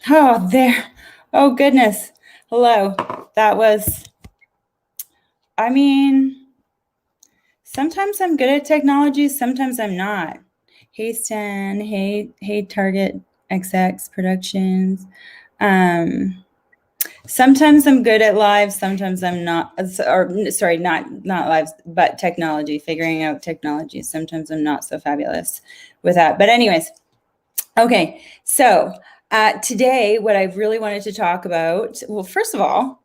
Oh, there. Oh, goodness. Hello. That was, I mean, sometimes I'm good at technology, sometimes I'm not. Hey, Stan. Hey, Target XX Productions. Um, Sometimes I'm good at live, sometimes I'm not. Or sorry, not lives, but technology, figuring out technology. Sometimes I'm not so fabulous with that. But anyways, okay. So today, what I really wanted to talk about. Well, first of all,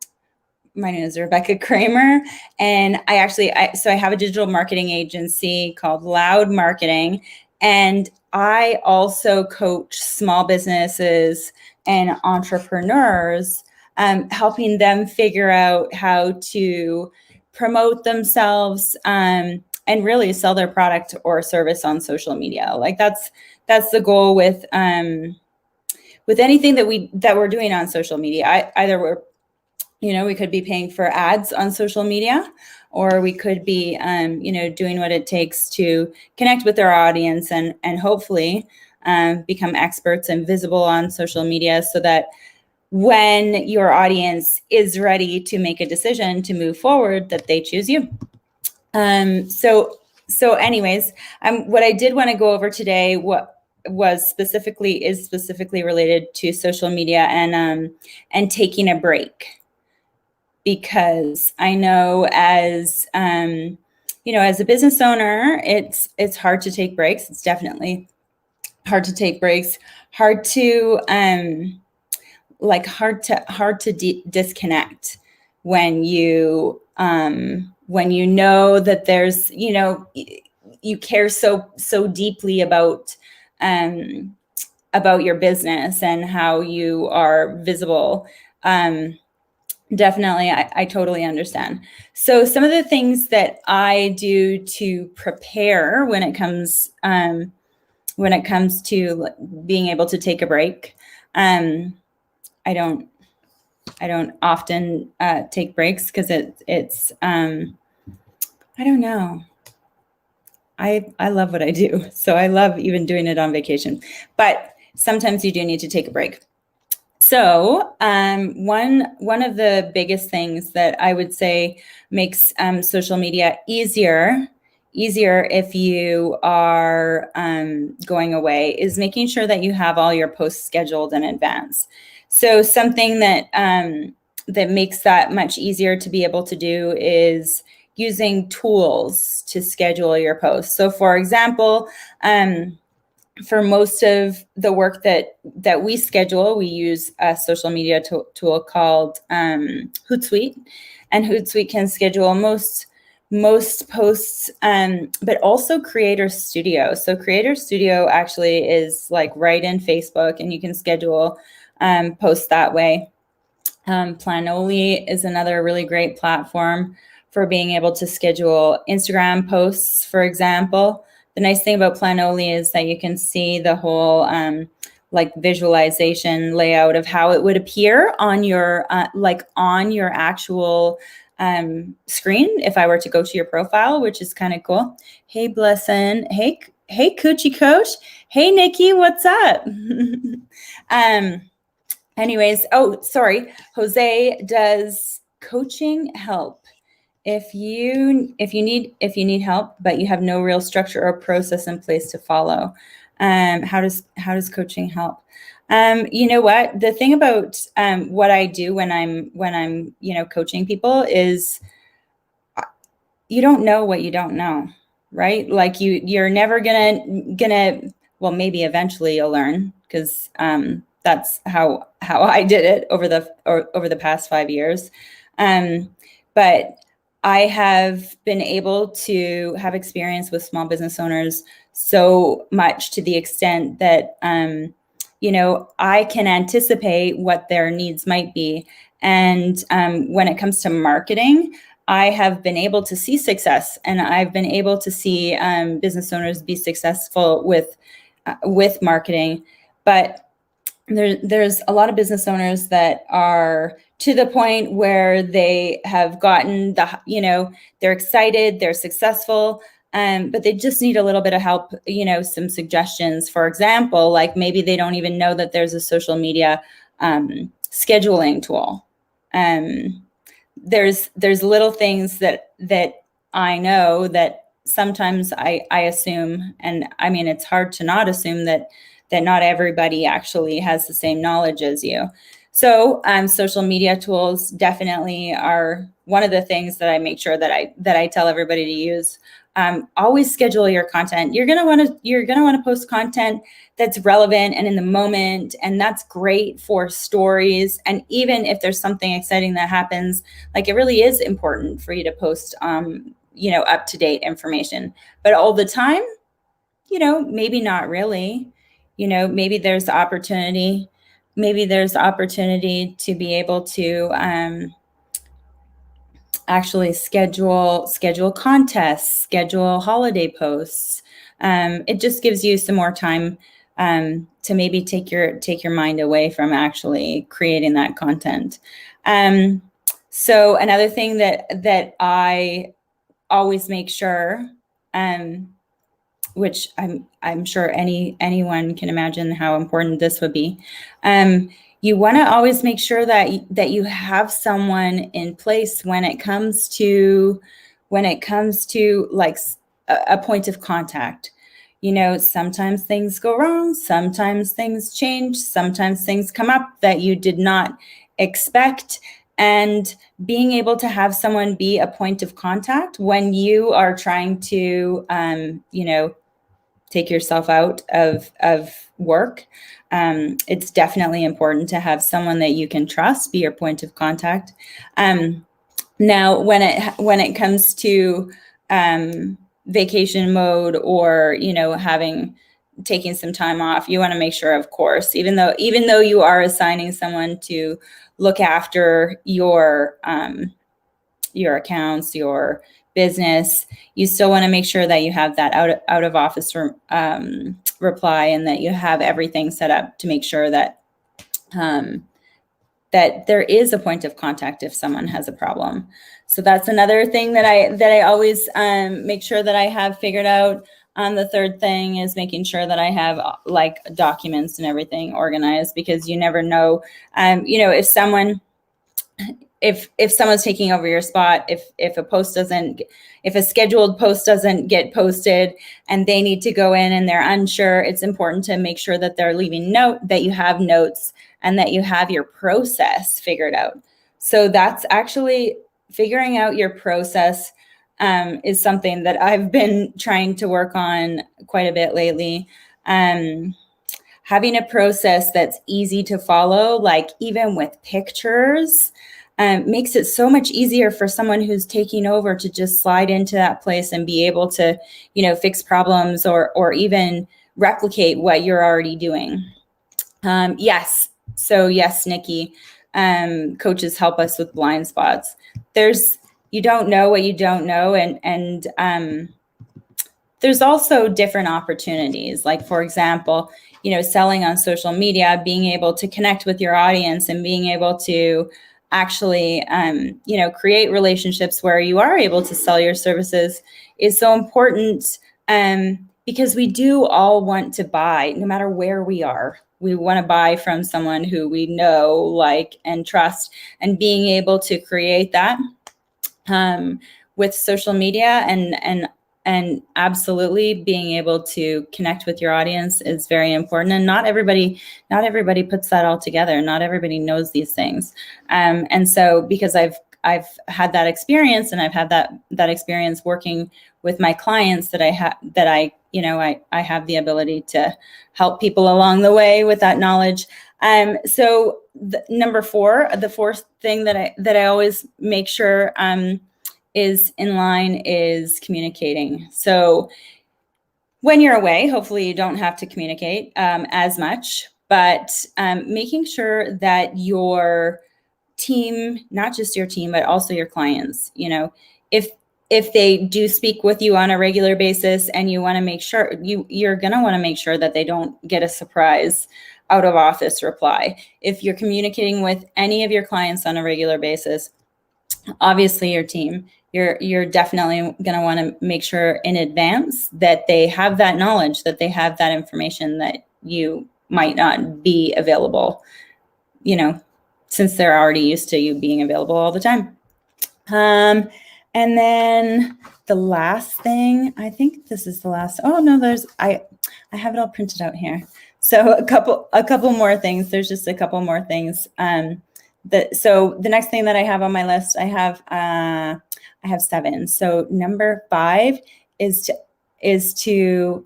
my name is Rebecca Kramer, and I have a digital marketing agency called Loud Marketing, and I also coach small businesses and entrepreneurs, helping them figure out how to promote themselves, and really sell their product or service on social media. Like that's the goal with anything that we're doing on social media. Either we could be paying for ads on social media, or we could be, doing what it takes to connect with our audience and hopefully become experts and visible on social media, so that when your audience is ready to make a decision to move forward, that they choose you. So anyways, what I did want to go over today, is specifically related to social media and taking a break, because I know as as a business owner, it's hard to take breaks. It's definitely hard to take breaks. Hard to disconnect when you know that there's you care so deeply about your business and how you are visible. Definitely, I totally understand. So some of the things that I do to prepare when it comes to being able to take a break. I don't often take breaks because it's I don't know. I love what I do, so I love even doing it on vacation. But sometimes you do need to take a break. So one of the biggest things that I would say makes social media easier if you are going away is making sure that you have all your posts scheduled in advance. So something that makes that much easier to be able to do is using tools to schedule your posts. So for example, for most of the work that we schedule, we use a social media tool called Hootsuite, and Hootsuite can schedule most posts, but also Creator Studio. So Creator Studio actually is like right in Facebook, and you can schedule posts that way. Planoly is another really great platform for being able to schedule Instagram posts, for example. The nice thing about Planoly is that you can see the whole visualization layout of how it would appear on your actual screen if I were to go to your profile, which is kind of cool. Hey, Blessin. Hey, Coochie Coach. Hey, Nikki. What's up? Anyways, sorry. Jose does coaching help. If you need help, but you have no real structure or process in place to follow, how does coaching help? You know what? The thing about what I do when I'm coaching people is you don't know what you don't know, right? Like you're never gonna well, maybe eventually you'll learn, because that's how I did it over the past 5 years. But I have been able to have experience with small business owners so much to the extent that, I can anticipate what their needs might be. And when it comes to marketing, I have been able to see success, and I've been able to see business owners be successful with marketing. But there's a lot of business owners that are to the point where they have gotten they're excited, they're successful, but they just need a little bit of help, some suggestions. For example, like maybe they don't even know that there's a social media scheduling tool. There's little things that I know that sometimes I assume, and I mean, it's hard to not assume that not everybody actually has the same knowledge as you. So social media tools definitely are one of the things that I make sure that I tell everybody to use. Always schedule your content. You're gonna want to post content that's relevant and in the moment, and that's great for stories. And even if there's something exciting that happens, like, it really is important for you to post up-to-date information. But all the time, maybe not really. Maybe there's opportunity to be able to actually schedule contests, schedule holiday posts. It just gives you some more time to maybe take your mind away from actually creating that content. So another thing that I always make sure, which I'm sure anyone can imagine how important this would be. You want to always make sure that you have someone in place when it comes to like a point of contact. Sometimes things go wrong, sometimes things change, sometimes things come up that you did not expect. And being able to have someone be a point of contact when you are trying to, take yourself out of work, it's definitely important to have someone that you can trust be your point of contact. Now, when it comes to vacation mode, or taking some time off, you want to make sure, of course, even though you are assigning someone to look after your accounts, your business, you still want to make sure that you have that out of office reply, and that you have everything set up to make sure that that there is a point of contact if someone has a problem. So that's another thing that I always make sure that I have figured out. The third thing is making sure that I have like documents and everything organized, because you never know, if someone's taking over your spot, if a scheduled post doesn't get posted and they need to go in and they're unsure, it's important to make sure that they're leaving that you have notes and that you have your process figured out. So that's actually figuring out your process is something that I've been trying to work on quite a bit lately. Having a process that's easy to follow, like even with pictures, makes it so much easier for someone who's taking over to just slide into that place and be able to, fix problems or even replicate what you're already doing. Yes. So yes, Nikki, coaches help us with blind spots. You don't know what you don't know. And there's also different opportunities. Like, for example, selling on social media, being able to connect with your audience and being able to actually, create relationships where you are able to sell your services is so important, because we do all want to buy, no matter where we are. We want to buy from someone who we know, like, and trust, and being able to create that with social media and absolutely being able to connect with your audience is very important. And not everybody puts that all together. Not everybody knows these things. And so, because I've had that experience, and I've had that experience working with my clients, that I have the ability to help people along the way with that knowledge. So number 4, the fourth thing that I always make sure is in line is communicating. So when you're away, hopefully you don't have to communicate as much, but making sure that your team, not just your team, but also your clients, if they do speak with you on a regular basis, and you want to make sure you're going to want to make sure that they don't get a surprise out of office reply. If you're communicating with any of your clients on a regular basis, obviously your team, you're definitely going to want to make sure in advance that they have that knowledge, that they have that information that you might not be available you know, since they're already used to you being available all the time. And then the last thing, I think this is the last. Oh no, I have it all printed out here. So a couple more things. There's just a couple more things. So the next thing that I have on my list, I have 7. So number 5 is to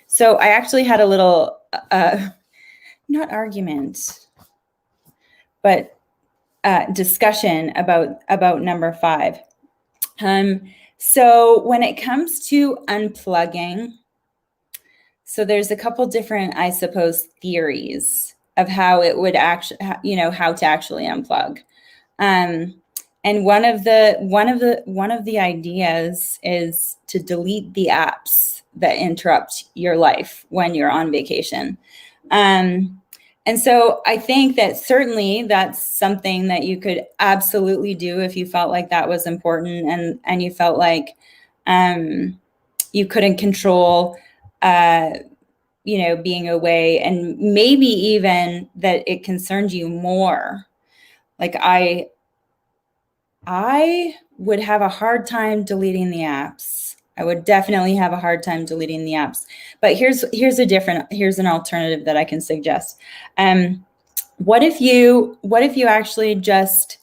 so I actually had a little not argument, but discussion about number 5. So when it comes to unplugging, so there's a couple different, I suppose, theories of how it would actually, how to actually unplug. And one of the ideas is to delete the apps that interrupt your life when you're on vacation. And so I think that certainly that's something that you could absolutely do if you felt like that was important, and you felt like you couldn't control being away, and maybe even that it concerned you more. Like I would have a hard time deleting the apps. I would definitely have a hard time deleting the apps. But here's an alternative that I can suggest. What if you actually just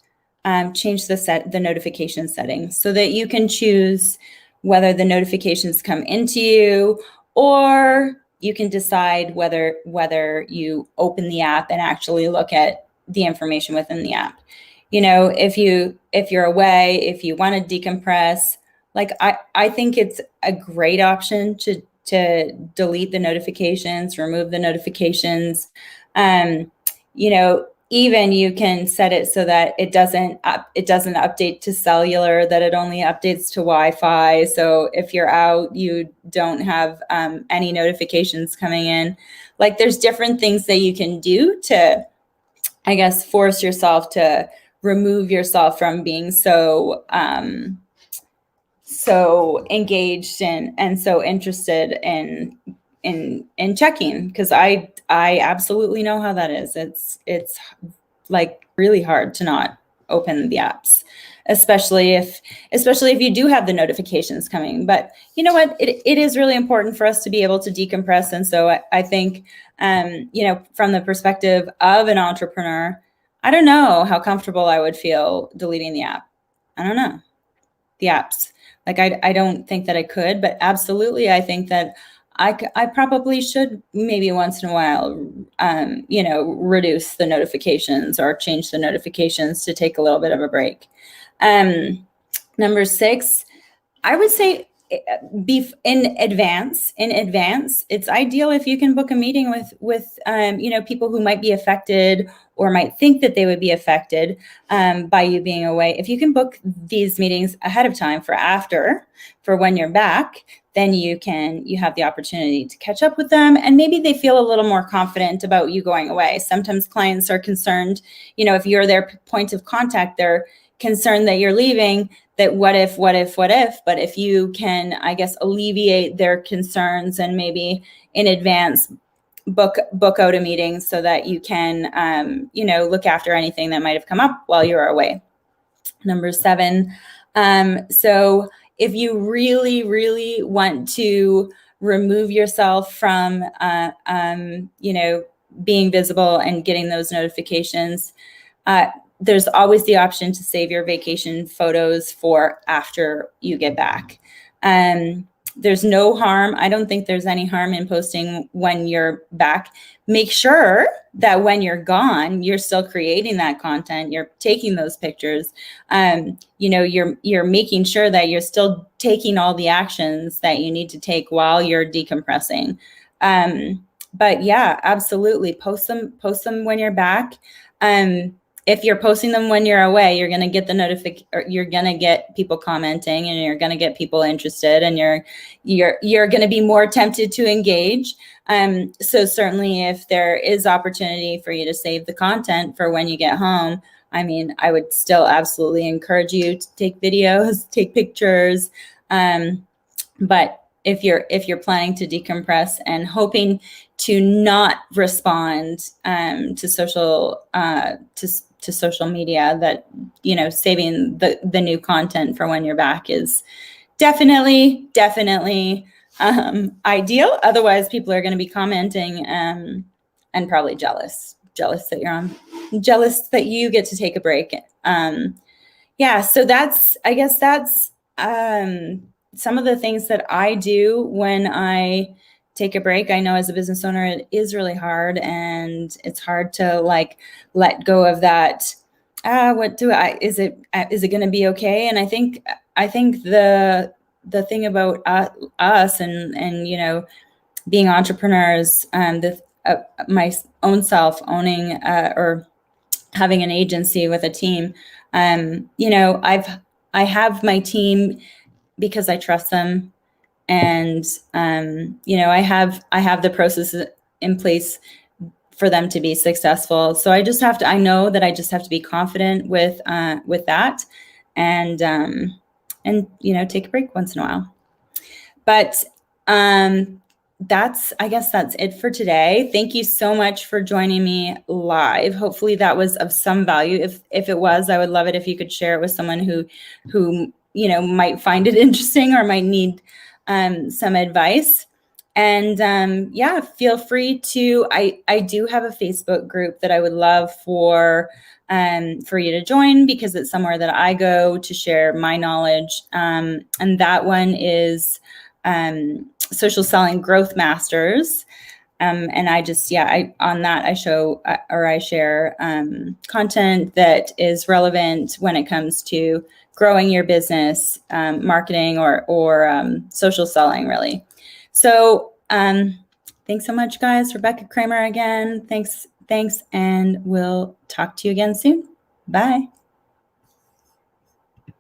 change the notification settings so that you can choose whether the notifications come into you, or you can decide whether you open the app and actually look at the information within the app. If you're away, if you want to decompress, like I think it's a great option to delete the notifications, remove the notifications. Even you can set it so that it doesn't update to cellular, that it only updates to Wi-Fi. So if you're out, you don't have any notifications coming in. Like, there's different things that you can do to, I guess, force yourself to remove yourself from being so engaged and so interested in checking, because I absolutely know how that is. It's like really hard to not open the apps, especially if you do have the notifications coming. But you know what? It is really important for us to be able to decompress. And so I think, from the perspective of an entrepreneur, I don't know how comfortable I would feel deleting the app. I don't know. The apps. Like, I don't think that I could, but absolutely, I think that I probably should maybe once in a while, reduce the notifications or change the notifications to take a little bit of a break. Number 6, I would say be in advance. It's ideal if you can book a meeting with people who might be affected or might think that they would be affected by you being away. If you can book these meetings ahead of time for when you're back, then you have the opportunity to catch up with them, and maybe they feel a little more confident about you going away. Sometimes clients are concerned, if you're their point of contact, they're concerned that you're leaving, that what if, but if you can, I guess, alleviate their concerns and maybe in advance book out a meeting so that you can, look after anything that might have come up while you're away. Number 7. So if you really, really want to remove yourself from, being visible and getting those notifications, there's always the option to save your vacation photos for after you get back. There's no harm. I don't think there's any harm in posting when you're back. Make sure that when you're gone, you're still creating that content. You're taking those pictures. You're making sure that you're still taking all the actions that you need to take while you're decompressing. But yeah, absolutely. Post them when you're back. If you're posting them when you're away, you're going to get you're going to get people commenting, and you're going to get people interested, and you're going to be more tempted to engage. So certainly if there is opportunity for you to save the content for when you get home, I mean, I would still absolutely encourage you to take videos, take pictures. But if you're planning to decompress and hoping to not respond to social media. That, you know, saving the new content for when you're back is definitely ideal. Otherwise, people are going to be commenting and probably jealous that you're on, jealous that you get to take a break. Yeah, so I guess that's some of the things that I do when I take a break. I know as a business owner, it is really hard, and it's hard to like let go of that. Is it going to be okay? And I think the thing about us and you know, being entrepreneurs, my own self owning or having an agency with a team, you know, I have my team because I trust them, and you know, I have the processes in place for them to be successful. So I know that I just have to be confident with that, and you know, take a break once in a while. But I guess that's it for today. Thank you so much for joining me live. Hopefully that was of some value. If it was, I would love it if you could share it with someone who you know, might find it interesting or might need some advice. And yeah, feel free to, I do have a Facebook group that I would love for you to join, because it's somewhere that I go to share my knowledge. And that one is Social Selling Growth Masters. And I just, yeah, on that I show or I share content that is relevant when it comes to growing your business, marketing or social selling, really. So thanks so much, guys. Rebecca Kramer again. Thanks, and we'll talk to you again soon. Bye.